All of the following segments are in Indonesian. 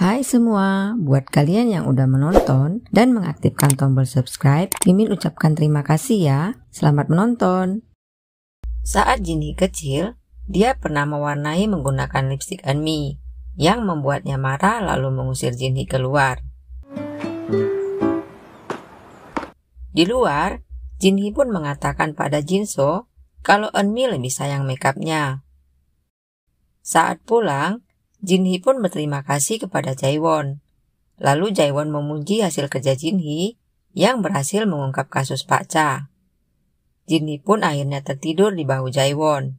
Hai semua, buat kalian yang udah menonton dan mengaktifkan tombol subscribe, Mimin ucapkan terima kasih ya. Selamat menonton. Saat Jinhee kecil, dia pernah mewarnai menggunakan lipstik Eunmi yang membuatnya marah lalu mengusir Jinhee keluar. Di luar, Jinhee pun mengatakan pada Jinso kalau Eunmi lebih sayang makeupnya. Saat pulang, Jinhee pun berterima kasih kepada Jaewon. Lalu Jaewon memuji hasil kerja Jinhee yang berhasil mengungkap kasus Pak Cha. Jinhee pun akhirnya tertidur di bahu Jaewon.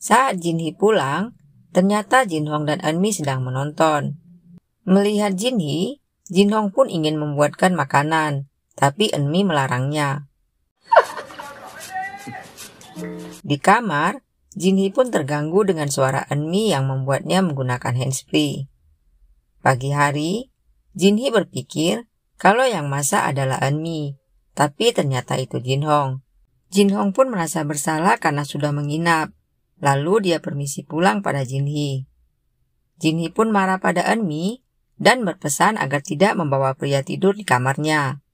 Saat Jinhee pulang, ternyata Jinhong dan Eunmi sedang menonton. Melihat Jinhee, Jinhong pun ingin membuatkan makanan, tapi Eunmi melarangnya. Di kamar, Jinhee pun terganggu dengan suara Eunmi yang membuatnya menggunakan handsfree. Pagi hari, Jinhee berpikir kalau yang masak adalah Eunmi, tapi ternyata itu Jinhong. Jinhong pun merasa bersalah karena sudah menginap, lalu dia permisi pulang pada Jinhee. Jinhee pun marah pada Eunmi dan berpesan agar tidak membawa pria tidur di kamarnya.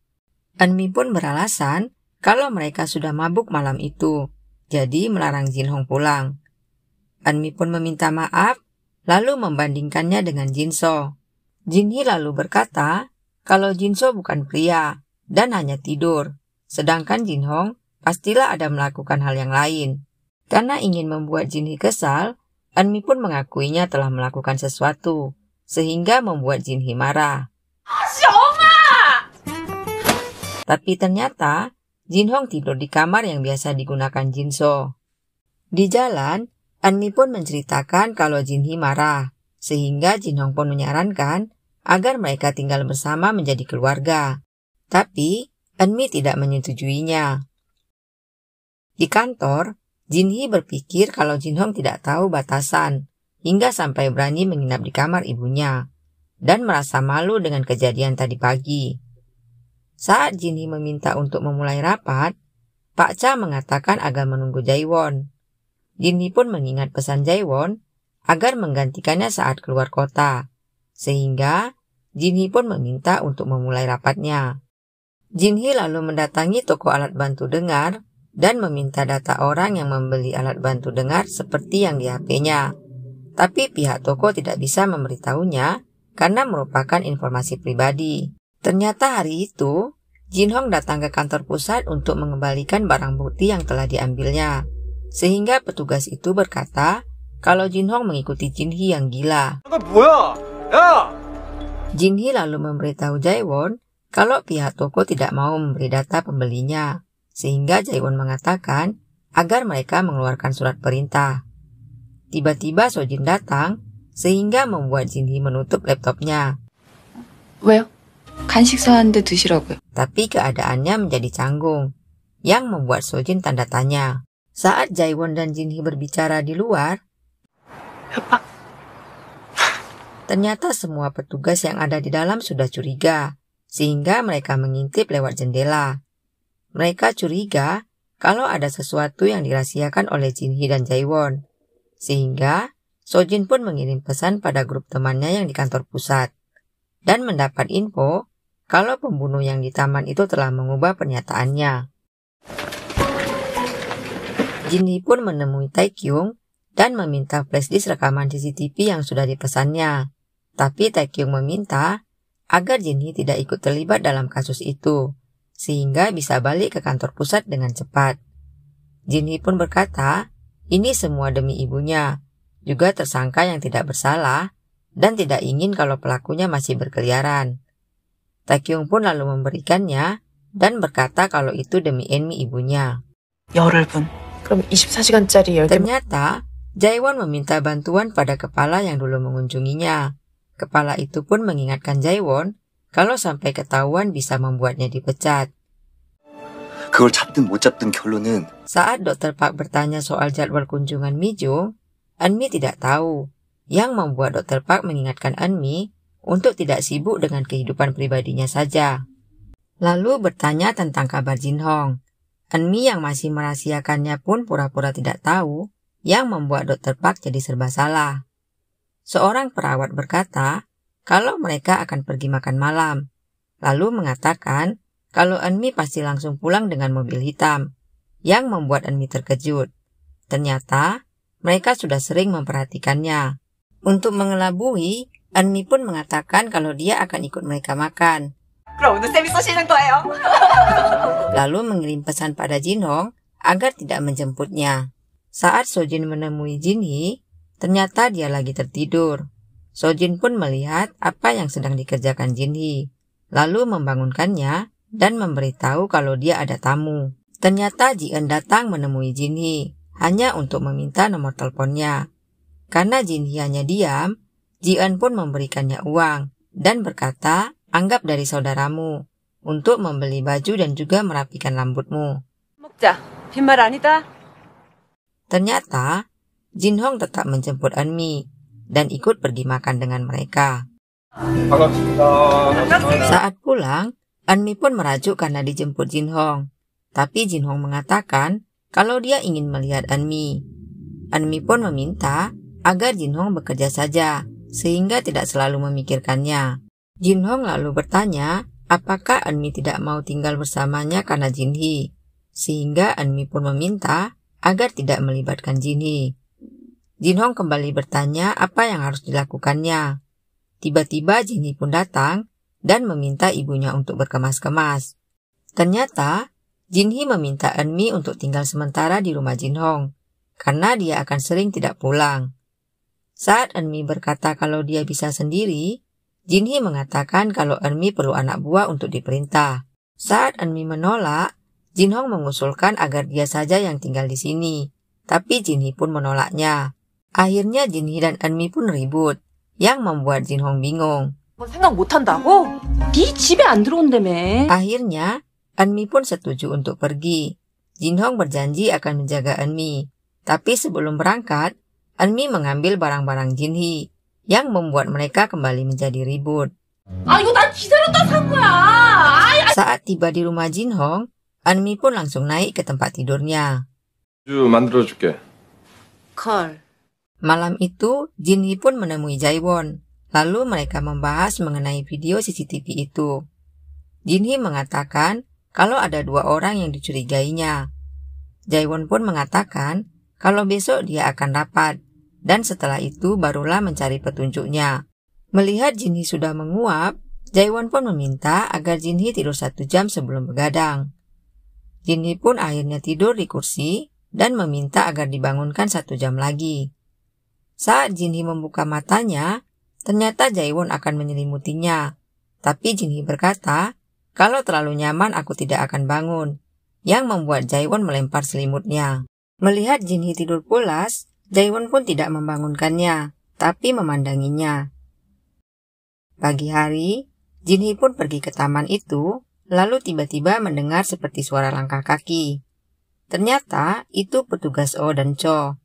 Eunmi pun beralasan kalau mereka sudah mabuk malam itu, jadi melarang Jinhong pulang. Eunmi pun meminta maaf, lalu membandingkannya dengan Jinso. Jinhee lalu berkata kalau Jinso bukan pria dan hanya tidur, sedangkan Jinhong pastilah ada melakukan hal yang lain. Karena ingin membuat Jinhee kesal, Eunmi pun mengakuinya telah melakukan sesuatu, sehingga membuat Jinhee marah. Tapi ternyata Jinhong tidur di kamar yang biasa digunakan Jinso. Di jalan, Eunmi pun menceritakan kalau Jinhee marah, sehingga Jinhong pun menyarankan agar mereka tinggal bersama menjadi keluarga. Tapi, Eunmi tidak menyetujuinya. Di kantor, Jinhee berpikir kalau Jinhong tidak tahu batasan, hingga sampai berani menginap di kamar ibunya, dan merasa malu dengan kejadian tadi pagi. Saat Jinhee meminta untuk memulai rapat, Pak Cha mengatakan agar menunggu Jaewon. Jinhee pun mengingat pesan Jaewon agar menggantikannya saat keluar kota, sehingga Jinhee pun meminta untuk memulai rapatnya. Jinhee lalu mendatangi toko alat bantu dengar dan meminta data orang yang membeli alat bantu dengar seperti yang di HP-nya. Tapi pihak toko tidak bisa memberitahunya karena merupakan informasi pribadi. Ternyata hari itu, Jinhong datang ke kantor pusat untuk mengembalikan barang bukti yang telah diambilnya. Sehingga petugas itu berkata kalau Jinhong mengikuti Jinhee yang gila. Jinhee lalu memberitahu Jaewon kalau pihak toko tidak mau memberi data pembelinya. Sehingga Jaewon mengatakan agar mereka mengeluarkan surat perintah. Tiba-tiba Sojin datang sehingga membuat Jinhee menutup laptopnya. 왜요? 간식 사왔는데 드시라고요. Tapi keadaannya menjadi canggung, yang membuat Sojin tanda tanya. Saat Jaewon dan Jinhee berbicara di luar, ternyata semua petugas yang ada di dalam sudah curiga, sehingga mereka mengintip lewat jendela. Mereka curiga kalau ada sesuatu yang dirahasiakan oleh Jinhee dan Jaewon, sehingga Sojin pun mengirim pesan pada grup temannya yang di kantor pusat, dan mendapat info kalau pembunuh yang di taman itu telah mengubah pernyataannya. Jinhee pun menemui Taekyung dan meminta flashdisk rekaman CCTV yang sudah dipesannya. Tapi Taekyung meminta agar Jinhee tidak ikut terlibat dalam kasus itu, sehingga bisa balik ke kantor pusat dengan cepat. Jinhee pun berkata, ini semua demi ibunya, juga tersangka yang tidak bersalah, dan tidak ingin kalau pelakunya masih berkeliaran. Taekyung pun lalu memberikannya dan berkata kalau itu demi Eunmi ibunya. 열흘분. 그럼 24시간짜리 10개. Ternyata, Jaewon meminta bantuan pada kepala yang dulu mengunjunginya. Kepala itu pun mengingatkan Jaewon kalau sampai ketahuan bisa membuatnya dipecat. 그걸 잡든 못 잡든 결론은 Saat Dr. Park bertanya soal jadwal kunjungan Mijung, Eunmi tidak tahu. Yang membuat Dr. Park mengingatkan Eunmi untuk tidak sibuk dengan kehidupan pribadinya saja. Lalu bertanya tentang kabar Jinhong. Eunmi yang masih merahasiakannya pun pura-pura tidak tahu, yang membuat Dr. Park jadi serba salah. Seorang perawat berkata kalau mereka akan pergi makan malam, lalu mengatakan kalau Enmi pasti langsung pulang dengan mobil hitam, yang membuat Enmi terkejut. Ternyata mereka sudah sering memperhatikannya. Untuk mengelabui, Enmi pun mengatakan kalau dia akan ikut mereka makan. Lalu mengirim pesan pada Jinhong agar tidak menjemputnya. Saat Sojin menemui Jinhee, ternyata dia lagi tertidur. Sojin pun melihat apa yang sedang dikerjakan Jinhee, lalu membangunkannya dan memberitahu kalau dia ada tamu. Ternyata Ji-eun datang menemui Jinhee hanya untuk meminta nomor teleponnya. Karena Jinhee hanya diam, Ji-eun pun memberikannya uang dan berkata, anggap dari saudaramu untuk membeli baju dan juga merapikan rambutmu. 먹자. 빈말 아니다. Ternyata Jinhong tetap menjemput Enmi dan ikut pergi makan dengan mereka. Saat pulang, Enmi pun merajuk karena dijemput Jinhong. Tapi Jinhong mengatakan kalau dia ingin melihat Enmi. Enmi pun meminta agar Jinhong bekerja saja, sehingga tidak selalu memikirkannya. Jinhong lalu bertanya apakah Enmi tidak mau tinggal bersamanya karena Jinhee, sehingga Enmi pun meminta agar tidak melibatkan Jinhee. Jinhong kembali bertanya apa yang harus dilakukannya. Tiba-tiba Jinhee pun datang dan meminta ibunya untuk berkemas-kemas. Ternyata Jinhee meminta Enmi untuk tinggal sementara di rumah Jinhong, karena dia akan sering tidak pulang. Saat Enmi berkata kalau dia bisa sendiri, Jinhee mengatakan kalau Enmi perlu anak buah untuk diperintah. Saat Enmi menolak, Jinhong mengusulkan agar dia saja yang tinggal di sini, tapi Jinhee pun menolaknya. Akhirnya Jinhee dan Enmi pun ribut, yang membuat Jinhong bingung. 생각 못한다고? 네 집에 안 들어온다며. Akhirnya, Enmi pun setuju untuk pergi. Jinhong berjanji akan menjaga Enmi, tapi sebelum berangkat, Enmi mengambil barang-barang Jinhee, yang membuat mereka kembali menjadi ribut. 이거 난 기다렸다 산 거야. Saat tiba di rumah Jinhong, Enmi pun langsung naik ke tempat tidurnya. 만들어줄게. 컬. Malam itu, Jinhee pun menemui Jaewon. Lalu mereka membahas mengenai video CCTV itu. Jinhee mengatakan kalau ada 2 orang yang dicurigainya. Jaewon pun mengatakan kalau besok dia akan rapat, dan setelah itu barulah mencari petunjuknya. Melihat Jinhee sudah menguap, Jaewon pun meminta agar Jinhee tidur 1 jam sebelum begadang. Jinhee pun akhirnya tidur di kursi dan meminta agar dibangunkan 1 jam lagi. Saat Jinhee membuka matanya, ternyata Jaewon akan menyelimutinya. Tapi Jinhee berkata, kalau terlalu nyaman aku tidak akan bangun, yang membuat Jaewon melempar selimutnya. Melihat Jinhee tidur pulas, Jaewon pun tidak membangunkannya, tapi memandanginya. Pagi hari, Jinhee pun pergi ke taman itu, lalu tiba-tiba mendengar seperti suara langkah kaki. Ternyata itu petugas Oh dan Cho.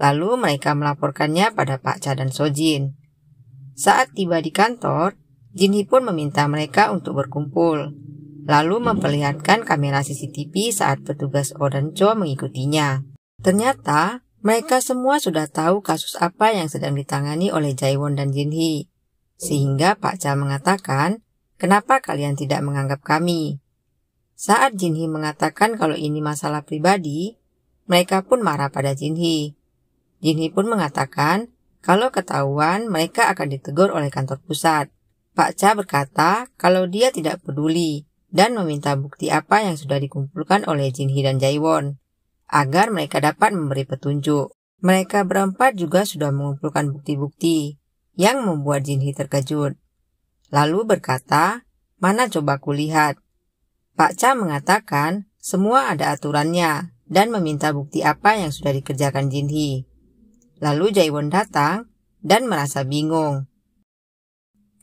Lalu mereka melaporkannya pada Pak Cha dan Sojin. Saat tiba di kantor, Jinhee pun meminta mereka untuk berkumpul, lalu memperlihatkan kamera CCTV saat petugas Oh dan Cho mengikutinya. Ternyata mereka semua sudah tahu kasus apa yang sedang ditangani oleh Jaewon dan Jinhee, sehingga Pak Cha mengatakan, kenapa kalian tidak menganggap kami? Saat Jinhee mengatakan kalau ini masalah pribadi, mereka pun marah pada Jinhee. Jinhee pun mengatakan kalau ketahuan mereka akan ditegur oleh kantor pusat. Pak Cha berkata kalau dia tidak peduli dan meminta bukti apa yang sudah dikumpulkan oleh Jinhee dan Jaewon, agar mereka dapat memberi petunjuk. Mereka berempat juga sudah mengumpulkan bukti-bukti, yang membuat Jinhee terkejut. Lalu berkata, mana coba kulihat. Pak Cha mengatakan semua ada aturannya dan meminta bukti apa yang sudah dikerjakan Jinhee. Lalu Jaewon datang dan merasa bingung.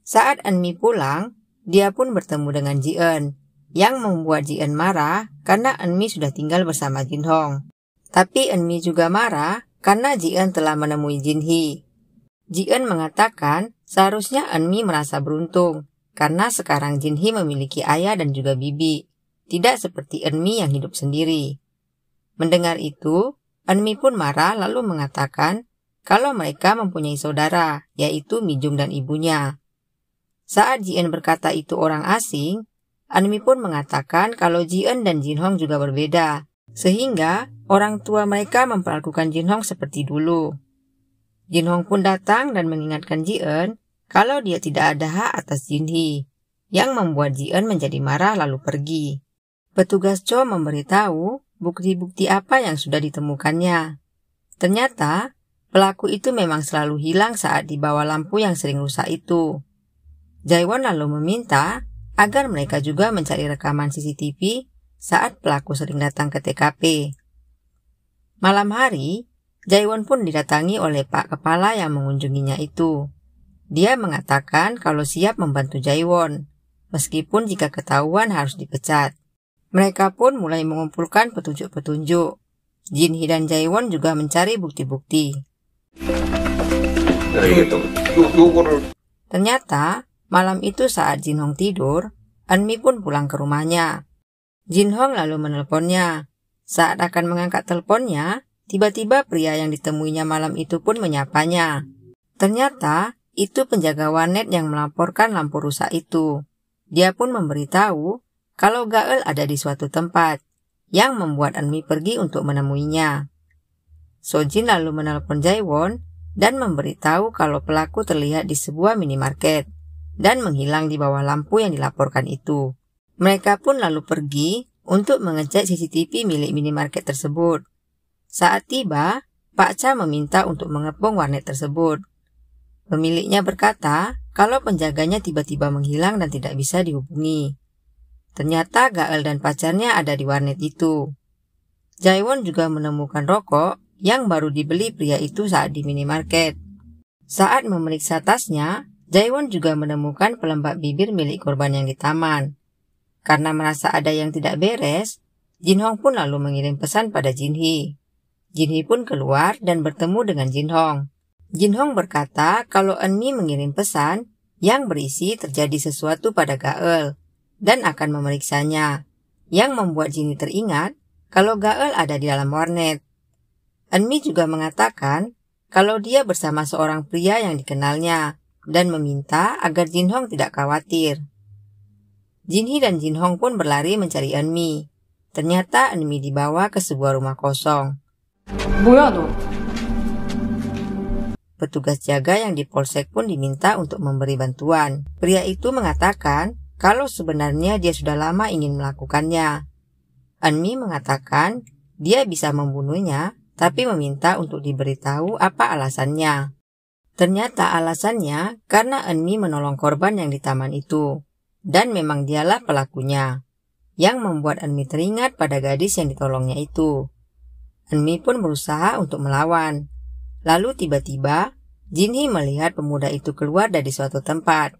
Saat Enmi pulang, dia pun bertemu dengan Ji-eun, yang membuat Ji-eun marah karena Enmi sudah tinggal bersama Jinhong. Tapi Enmi juga marah karena Ji-eun telah menemui Jinhee. Ji-eun mengatakan seharusnya Enmi merasa beruntung karena sekarang Jinhee memiliki ayah dan juga bibi, tidak seperti Enmi yang hidup sendiri. Mendengar itu, Enmi pun marah lalu mengatakan kalau mereka mempunyai saudara, yaitu Mi Jung dan ibunya. Saat Ji Eun berkata itu orang asing, Anmi pun mengatakan kalau Ji Eun dan Jin Hong juga berbeda, sehingga orang tua mereka memperlakukan Jin Hong seperti dulu. Jin Hong pun datang dan mengingatkan Ji Eun kalau dia tidak ada hak atas Jin Hee, yang membuat Ji Eun menjadi marah lalu pergi. Petugas Cho memberitahu bukti-bukti apa yang sudah ditemukannya. Ternyata, pelaku itu memang selalu hilang saat di bawah lampu yang sering rusak itu. Jae-won lalu meminta agar mereka juga mencari rekaman CCTV saat pelaku sering datang ke TKP. Malam hari, Jae-won pun didatangi oleh Pak Kepala yang mengunjunginya itu. Dia mengatakan kalau siap membantu Jae-won, meskipun jika ketahuan harus dipecat. Mereka pun mulai mengumpulkan petunjuk-petunjuk. Jin Hee dan Jae-won juga mencari bukti-bukti. Ternyata, malam itu saat Jin Hong tidur, Anmi pun pulang ke rumahnya. Jin Hong lalu menelponnya. Saat akan mengangkat teleponnya, tiba-tiba pria yang ditemuinya malam itu pun menyapanya. Ternyata, itu penjaga warnet yang melaporkan lampu rusak itu. Dia pun memberitahu kalau Gaeul ada di suatu tempat, yang membuat Anmi pergi untuk menemuinya. Sojin lalu menelpon Jae-won dan memberitahu kalau pelaku terlihat di sebuah minimarket dan menghilang di bawah lampu yang dilaporkan itu. Mereka pun lalu pergi untuk mengecek CCTV milik minimarket tersebut. Saat tiba, Pak Cha meminta untuk mengepung warnet tersebut. Pemiliknya berkata kalau penjaganya tiba-tiba menghilang dan tidak bisa dihubungi. Ternyata Gaeul dan pacarnya ada di warnet itu. Jae-won juga menemukan rokok yang baru dibeli pria itu saat di minimarket. Saat memeriksa tasnya, Jae-won juga menemukan pelembab bibir milik korban yang di taman. Karena merasa ada yang tidak beres, Jin Hong pun lalu mengirim pesan pada Jin Hee. Jin Hee pun keluar dan bertemu dengan Jin Hong. Jin Hong berkata kalau Eunmi mengirim pesan yang berisi terjadi sesuatu pada Gaeul dan akan memeriksanya, yang membuat Jin Hee teringat kalau Gaeul ada di dalam warnet. Eunmi juga mengatakan kalau dia bersama seorang pria yang dikenalnya dan meminta agar Jin Hong tidak khawatir. Jin Hee dan Jin Hong pun berlari mencari Eunmi. Ternyata Eunmi dibawa ke sebuah rumah kosong. 뭐야 너? Petugas jaga yang di polsek pun diminta untuk memberi bantuan. Pria itu mengatakan kalau sebenarnya dia sudah lama ingin melakukannya. Eunmi mengatakan dia bisa membunuhnya, tapi meminta untuk diberitahu apa alasannya. Ternyata alasannya karena Eunmi menolong korban yang di taman itu, dan memang dialah pelakunya, yang membuat Eunmi teringat pada gadis yang ditolongnya itu. Eunmi pun berusaha untuk melawan. Lalu tiba-tiba, Jin Hee melihat pemuda itu keluar dari suatu tempat.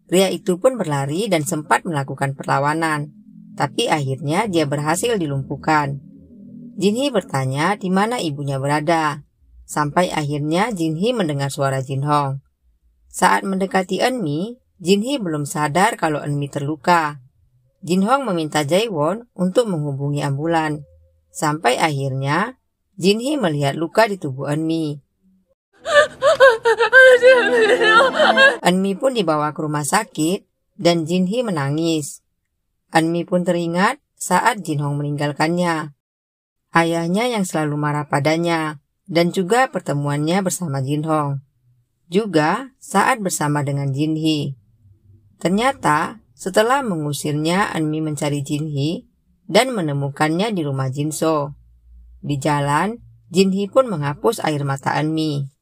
Pria itu pun berlari dan sempat melakukan perlawanan, tapi akhirnya dia berhasil dilumpuhkan. Jin Hee bertanya di mana ibunya berada, sampai akhirnya Jin Hee mendengar suara Jin Hong. Saat mendekati Eunmi, Jin Hee belum sadar kalau Eunmi terluka. Jin Hong meminta Jae-won untuk menghubungi ambulan, sampai akhirnya Jin Hee melihat luka di tubuh Eunmi. Eunmi pun dibawa ke rumah sakit dan Jin Hee menangis. Eunmi pun teringat saat Jin Hong meninggalkannya, ayahnya yang selalu marah padanya, dan juga pertemuannya bersama Jin Hong. Juga saat bersama dengan Jin Hee. Ternyata setelah mengusirnya, Eunmi mencari Jin Hee dan menemukannya di rumah Jin So. Di jalan, Jin Hee pun menghapus air mata Eunmi.